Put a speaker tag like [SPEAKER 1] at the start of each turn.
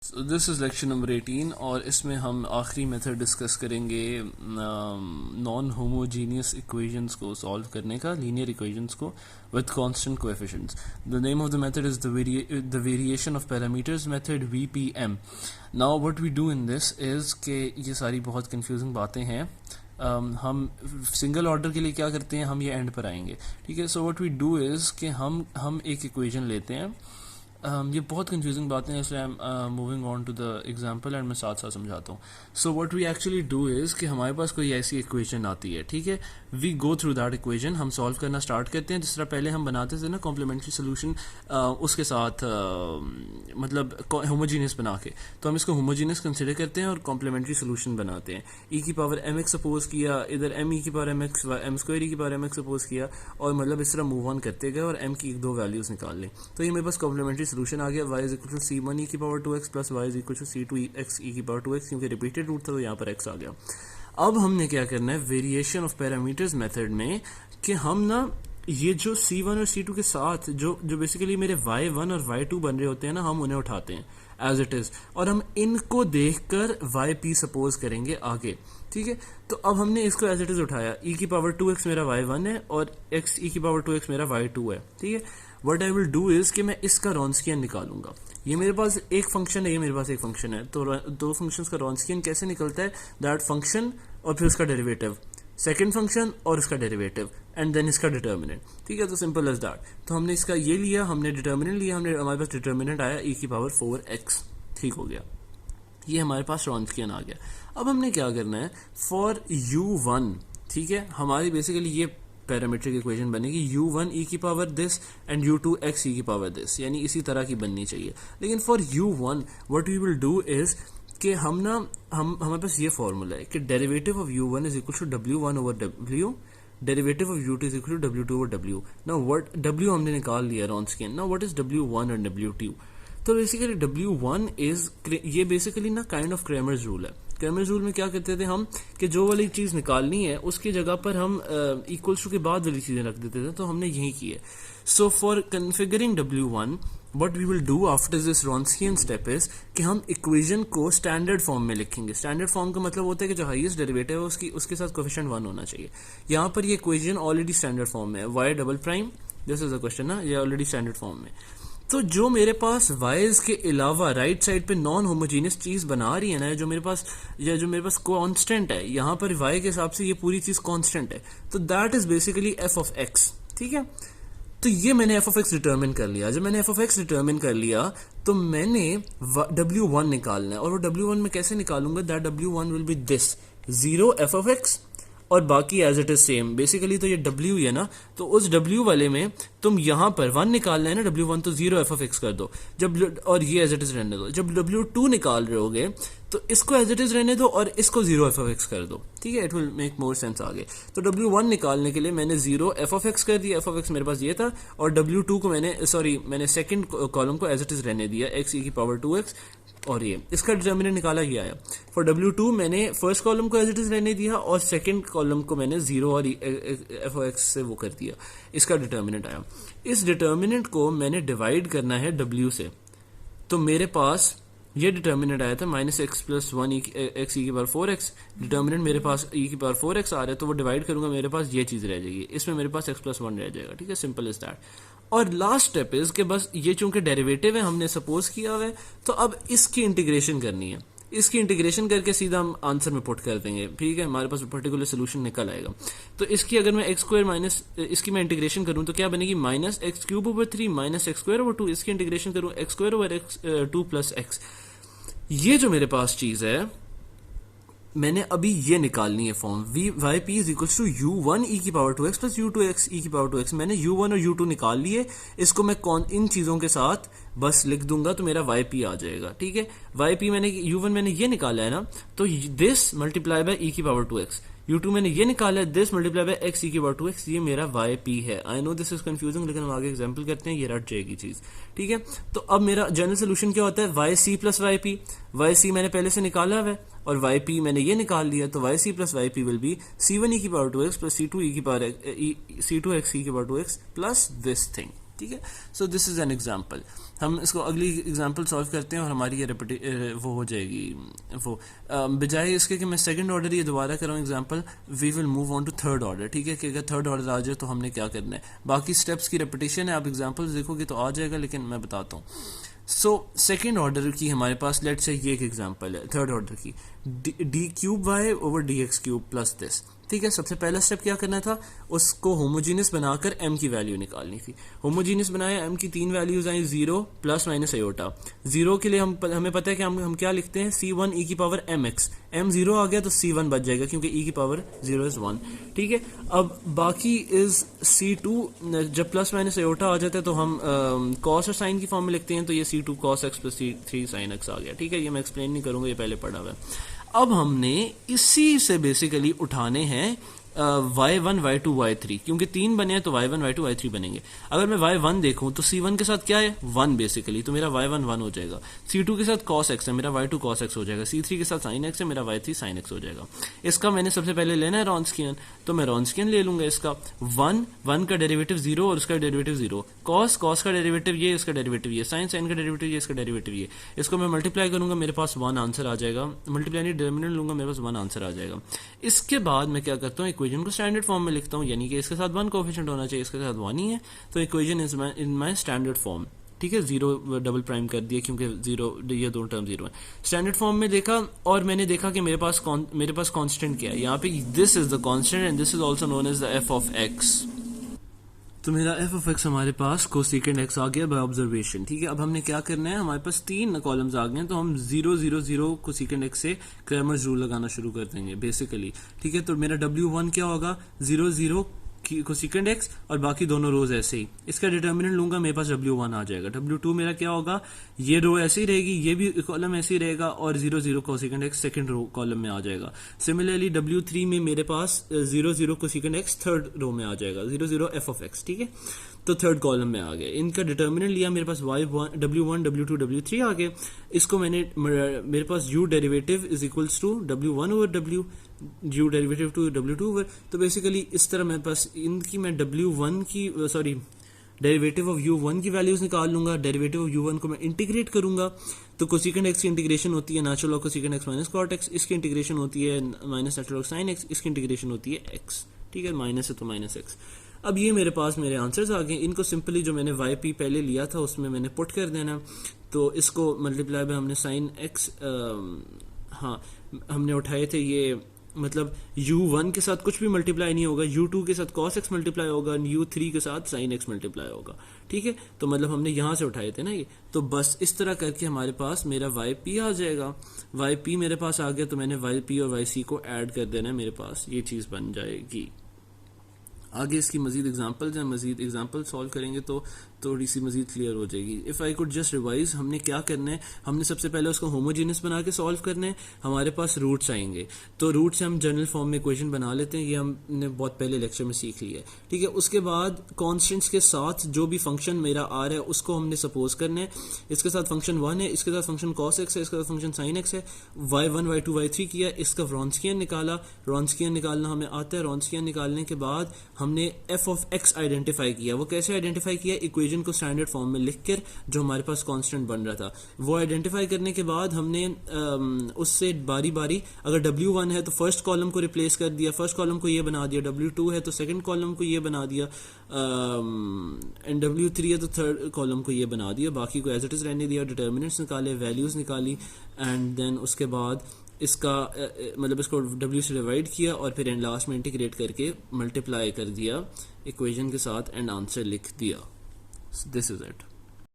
[SPEAKER 1] So this is lecture number 18 और इसमें हम आखिरी मेथड डिस्कस करेंगे नॉन होमोजीनियस इक्वेशंस को सॉल्व करने का, लीनियर इक्वेशंस को with constant coefficients. The name of the method is the variation of parameters method VPM. Now what we do in this is के ये सारी बहुत कंफ्यूजिंग बातें हैं. हम सिंगल ऑर्डर के लिए क्या करते हैं, हम ये एंड पर आएंगे. ठीक है, so what we do is कि हम एक इक्वेशन लेते हैं. ये बहुत कंफ्यूजिंग बातें हैं, इसलिए I am moving on to the example and मैं साथ साथ समझाता हूँ. So what we actually do is कि हमारे पास कोई ऐसी इक्वेशन आती है. ठीक है, we go through that equation, हम सॉल्व करना स्टार्ट करते हैं जिस तरह पहले हम बनाते थे ना कॉम्प्लीमेंट्री सोल्यूशन, उसके साथ मतलब होमोजीनियस बना के. तो हम इसको होमोजीनियस कंसिडर करते हैं और कॉम्प्लीमेंट्री सोल्यूशन बनाते हैं. ई की पावर एम एक्स सपोज किया, इधर एम ई की power m x, m square e की पावर एम एक्स सपोज किया, और मतलब इस तरह मूव ऑन करते गए और एम की एक दो वैल्यूज निकाल लें. तो ये मेरे पास कॉम्प्लीमेंट्री सोल्यूशन आ गया. y is equal to c1 e की power 2x plus y is equal to c2 x e की पावर 2x, क्योंकि रिपीटेड रूट था तो यहाँ पर x आ गया. अब हमने क्या करना है वेरिएशन ऑफ पैरामीटर्स मेथड में कि हम ना ये जो c1 और c2 के साथ जो बेसिकली मेरे y1 और y2 बन रहे होते हैं ना, हम उन्हें उठाते हैं एज इट इज और हम इनको देखकर yp सपोज करेंगे आगे. ठीक है, तो अब हमने इसको एज इट इज उठाया. e की पावर 2x मेरा y1 है और x e की पावर 2x मेरा y2 है. ठीक है, what I will do is कि मैं इसका रॉन्स्कियन निकालूंगा. ये मेरे पास एक फंक्शन है, ये मेरे पास एक फंक्शन है, तो दो फंक्शंस का रॉन्स्कियन कैसे निकलता है, दैट फंक्शन और फिर उसका डेरिवेटिव, सेकेंड फंक्शन और उसका डेरिवेटिव एंड देन इसका डिटर्मिनेंट. ठीक है, तो सिंपल एज दैट. तो हमने इसका ये लिया, हमने डिटर्मिनेंट लिया, हमने हमारे पास डिटर्मिनेंट आया e की पावर 4x. ठीक हो गया, ये हमारे पास रॉन्स्कियन आ गया. अब हमने क्या करना है फॉर u1. ठीक है, हमारी बेसिकली ये पैरामीट्रिक इक्वेशन बनेगी u1 e की power this and u2 x e की पावर दिस, यानी इसी तरह की बननी चाहिए. लेकिन for u1 what we will do is कि हम हमारे पास ये फॉर्मूला है कि derivative of u1 is equal to w1 over w, derivative of u2 is equal to w2 over w. Now what w हमने निकाल लिया Wronskian. Now what is w1 and w2. तो बेसिकली w1 इज, ये basically ना kind of Cramer's rule है. Cramer's rule में क्या करते थे हम कि जो वाली चीज़ निकालनी है उसकी जगह पर हम इक्वल्स टू के बाद वाली चीज़ें रख देते थे, तो हमने यही की है. So for configuring w1 what we will do after this Wronskian step is कि हम इक्वेशन को स्टैंडर्ड फॉर्म में लिखेंगे. स्टैंडर्ड फॉर्म का मतलब होता है कि जो हाईएस्ट डेरिवेटिव है उसके साथ कोएफिशिएंट 1 होना चाहिए. यहाँ पर ये इक्वेशन ऑलरेडी स्टैंडर्ड फॉर्म में है, y double prime, this is a question ना, ये ऑलरेडी स्टैंडर्ड फॉर्म में. तो जो मेरे पास वाइज के अलावा राइट साइड पे नॉन होमोजीनियस चीज बना रही है ना, जो मेरे पास कांस्टेंट है, यहाँ पर y के हिसाब से ये पूरी चीज कांस्टेंट है, तो that is basically f of x. ठीक है, तो ये मैंने f ऑफ x डिटर्मिन कर लिया. जब मैंने f ऑफ x डिटर्मिन कर लिया तो मैंने w1 निकालना है, और वो w1 में कैसे निकालूंगा, that w1 will be this 0 f of x और बाकी as it is same. Basically तो ये w है ना, तो उस w वाले में तुम यहाँ पर 1 निकालना है ना, w1 तो 0 f ऑफ x कर दो जब, और ये एज इट इज रहने दो. जब w2 निकाल रहे होगे तो इसको एज इट इज रहने दो और इसको 0 f ऑफ x कर दो. ठीक है, it will make more sense आगे. तो w1 निकालने के लिए मैंने 0 f ऑफ x कर दिया. f ऑफ x मेरे पास ये था, और w2 को मैंने सेकंड कॉलम को एज इट इज रहने दिया, x e की पावर 2x, और ये इसका डिटर्मिनेंट निकाला ही आया. फॉर w2 मैंने फर्स्ट कॉलम को एज इट इज रहने दिया और सेकंड कॉलम को मैंने 0 और f ऑफ x से वो कर दिया, इसका डिटर्मिनेंट आया. इस डिटर्मिनेंट को मैंने डिवाइड करना है w से, तो मेरे पास ये डिटर्मिनेंट आया था माइनस एक्स प्लस 1 एक्स ई की पावर 4x. डिटर्मिनेंट मेरे पास e की पावर 4x आ रहा है, तो वो डिवाइड करूंगा, मेरे पास ये चीज़ रह जाएगी, इसमें मेरे पास x प्लस 1 रह जाएगा. ठीक है, सिंपल इज दैट. और लास्ट स्टेप इज कि बस ये चूंकि डेरिवेटिव है हमने सपोज किया हुआ है, तो अब इसकी इंटीग्रेशन करनी है. इसकी इंटीग्रेशन करके सीधा हम आंसर में पुट कर देंगे. ठीक है, हमारे पास पर्टिकुलर सोल्यूशन निकल आएगा. तो इसकी अगर मैं एक्स स्क्वायर माइनस इसकी मैं इंटीग्रेशन करूं तो क्या बनेगी, minus x cube over 3 minus x square over 2. इसकी इंटीग्रेशन करूं x square over x 2 plus x. ये जो मेरे पास चीज है मैंने अभी ये निकालनी है form yp is equal to u1 e की power 2x plus u2 x e की पावर 2x. मैंने u1 और u2 निकाल लिए, इसको मैं इन चीज़ों के साथ बस लिख दूंगा तो मेरा yp आ जाएगा. ठीक है, yp मैंने u1 मैंने ये निकाला है ना, तो दिस मल्टीप्लाई बाय e की पावर 2x, u2 मैंने ये निकाला है this multiply by x e की पावर 2x, ये मेरा yp है. I know this is confusing, लेकिन हम आगे एग्जांपल करते हैं, ये रट जाएगी चीज. ठीक है, तो अब मेरा जनरल सोल्यूशन क्या होता है, yc प्लस yp. yc मैंने पहले से निकाला हुआ है और yp मैंने ये निकाल लिया, तो yc plus yp will be c1 e की power 2x plus c2 e की पावर c2 x e की power 2x plus this thing. ठीक है। So this is an example. हम इसको अगली एग्जांपल सॉल्व करते हैं और हमारी ये वो हो जाएगी वो बजाय इसके कि मैं सेकंड ऑर्डर ये दोबारा करूँ example, we will move on to third order. ठीक है, कि अगर थर्ड ऑर्डर आ जाए तो हमने क्या करना है, बाकी स्टेप्स की रेपिटेशन है, आप एग्जांपल्स देखोगे तो आ जाएगा, लेकिन मैं बताता हूँ। सो सेकेंड ऑर्डर की हमारे पास लेट्स से ये एक एग्जांपल है थर्ड ऑर्डर की, d cube y over d x cube plus this. ठीक है, सबसे पहला स्टेप क्या करना था, उसको होमोजीनियस बनाकर m की वैल्यू निकालनी थी। होमोजीनियस बनाया, m की तीन वैल्यूज आई 0 प्लस माइनस आयोटा। 0 के लिए हमें पता है कि हम क्या लिखते हैं, c1 e की पावर mx, m 0 आ गया तो c1 बच जाएगा क्योंकि e की पावर 0 इज 1। ठीक है, अब बाकी इज c2, जब प्लस माइनस आयोटा आ जाता है तो हम cos और साइन की फॉर्म में लिखते हैं, तो ये c2 cos x plus c3 sin x आ गया। ठीक है, ये मैं एक्सप्लेन नहीं करूंगा, ये पहले पढ़ा हुआ है। अब हमने इसी से बेसिकली उठाने हैं y1 y2 y3, क्योंकि तीन बने हैं तो y1 y2 y3 बनेंगे। अगर मैं y1 देखूं तो c1 के साथ क्या है 1 बेसिकली, तो मेरा y1 1 हो जाएगा। c2 के साथ cos x है, मेरा y2 cos x हो जाएगा। c3 के साथ sin x है, मेरा y3 sin x हो जाएगा। इसका मैंने सबसे पहले लेना है रॉन्स्कियन, तो मैं रॉन्स्कियन ले लूंगा इसका। 1 का डेरिवेटिव 0 और उसका डेरिवेटिव 0, cos का डेरिवेटिव ये, इसका डेरिवेटिव ये, sin का डेरिवेटिव ये, इसका डेरिवेटिव ये। इसको मैं मल्टीप्लाई करूंगा, मेरे पास 1 आंसर आ जाएगा। मल्टीप्लाई नहीं, डिटरमिनेंट लूंगा, मेरे पास 1 आंसर आ जाएगा। इसके बाद मैं क्या करता हूँ, इक्वेशन को स्टैंडर्ड फॉर्म में लिखता हूँ, यानी कि इसके साथ 1 कोएफिशिएंट होना चाहिए, इसके साथ 1 ही है, तो equation is in my standard form. ठीक है, 0 डबल प्राइम कर दिया क्योंकि 0 ये दोनों टर्म 0 है। स्टैंडर्ड फॉर्म में देखा और मैंने देखा कि मेरे पास कांस्टेंट क्या है, यहाँ पे this is the constant and this is also known as the f of x। तो मेरा f ऑफ x हमारे पास कोसेकेंट x आ गया बाय ऑब्जर्वेशन। ठीक है, अब हमने क्या करना है, हमारे पास 3 कॉलम्स आ गए हैं, तो हम 0 0 0 कोसेकेंट x से क्रैमर्स रूल लगाना शुरू कर देंगे बेसिकली। ठीक है, तो मेरा w1 क्या होगा 0 0 कोसेकेंट x और बाकी दोनों रोज ऐसे ही। इसका डिटर्मिनेंट लूंगा, मेरे पास w1 आ जाएगा। w2 मेरा क्या होगा, ये रो ऐसे ही रहेगी, ये भी कॉलम ऐसे ही रहेगा और 0 0 cosecant x second row column में आ जाएगा। सिमिलरली w3 में मेरे पास 0 0 कोसेकेंट x थर्ड रो में आ जाएगा, 0 0 f ऑफ x। ठीक है, तो थर्ड कॉलम में आ गए। इनका डिटर्मिनेंट लिया, मेरे पास y1 w1 w2 w3 आ गए। इसको मेरे पास u derivative is equals to w1 over w, u derivative to w2 over. तो बेसिकली इस तरह मेरे पास इनकी मैं w1 की डेरिवेटिव ऑफ u1 की वैल्यूज निकाल लूंगा। डेरिवेटिव ऑफ u1 को मैं इंटीग्रेट करूंगा, तो कोसेकेंट x की इंटीग्रेशन होती है natural log cosecant x minus cot x, इसकी इंटीग्रेशन होती है minus natural log sine x, इसकी इंटीग्रेशन होती है x। ठीक है, माइनस है तो माइनस x। अब ये मेरे पास मेरे आंसर्स आ गए। इनको सिंपली जो मैंने yp पहले लिया था उसमें मैंने पुट कर देना, तो इसको मल्टीप्लाई बाय हमने साइन x, हाँ हमने उठाए थे ये, मतलब u1 के साथ कुछ भी मल्टीप्लाई नहीं होगा, u2 के साथ cos x मल्टीप्लाई होगा, u3 के साथ sin x मल्टीप्लाई होगा। ठीक है, तो मतलब हमने यहाँ से उठाए थे ना ये, तो बस इस तरह करके हमारे पास मेरा yp आ जाएगा। yp मेरे पास आ गया तो मैंने yp और yc को ऐड कर देना है, मेरे पास ये चीज़ बन जाएगी। आगे इसकी मजीद एग्जांपल्स हैं, मजीद एग्जांपल सॉल्व करेंगे तो थोड़ी सी मजीद क्लियर हो जाएगी। If I could just revise, हमने क्या करना है, हमने सबसे पहले उसको होमोजीनियस बना के सॉल्व करना है। हमारे पास रूट्स आएंगे, तो रूट से हम जनरल फॉर्म में इक्वेशन बना लेते हैं, ये हमने बहुत पहले लेक्चर में सीख लिया है। ठीक है, उसके बाद कॉन्स्टेंट्स के साथ जो भी फंक्शन मेरा आ रहा है उसको हमने सपोज करना है। इसके साथ फंक्शन 1 है, इसके साथ फंक्शन cos x है, इसके साथ फंक्शन sin x है। y1 y2 y3 किया, इसका रॉन्स्कियन निकाला। रॉन्स्कियन निकालना हमें आता है। रॉन्स्कियन निकालने के बाद हमने f ऑफ x आइडेंटिफाई किया। वो कैसे आइडेंटिफाई किया, इक्वेशन को स्टैंडर्ड फॉर्म में लिखकर जो हमारे पास कांस्टेंट बन रहा था, वो आइडेंटिफाई करने के बाद हमने उससे बारी बारी, अगर w1 है तो फर्स्ट कॉलम को रिप्लेस कर दिया, फर्स्ट कॉलम को ये बना दिया, w2 है तो सेकंड कॉलम को ये बना दिया, एंड w3 है तो थर्ड कॉलम को ये बना दिया, बाकी को एज इट इज रहने दिया। डिटर्मिनेंट्स निकाले, वैल्यूज निकाली, एंड देन उसके बाद इसका मतलब इसको w से डिवाइड किया और फिर एंड लास्ट में इंटीग्रेट करके मल्टीप्लाई कर दिया इक्वेशन के साथ एंड आंसर लिख दिया। This is it.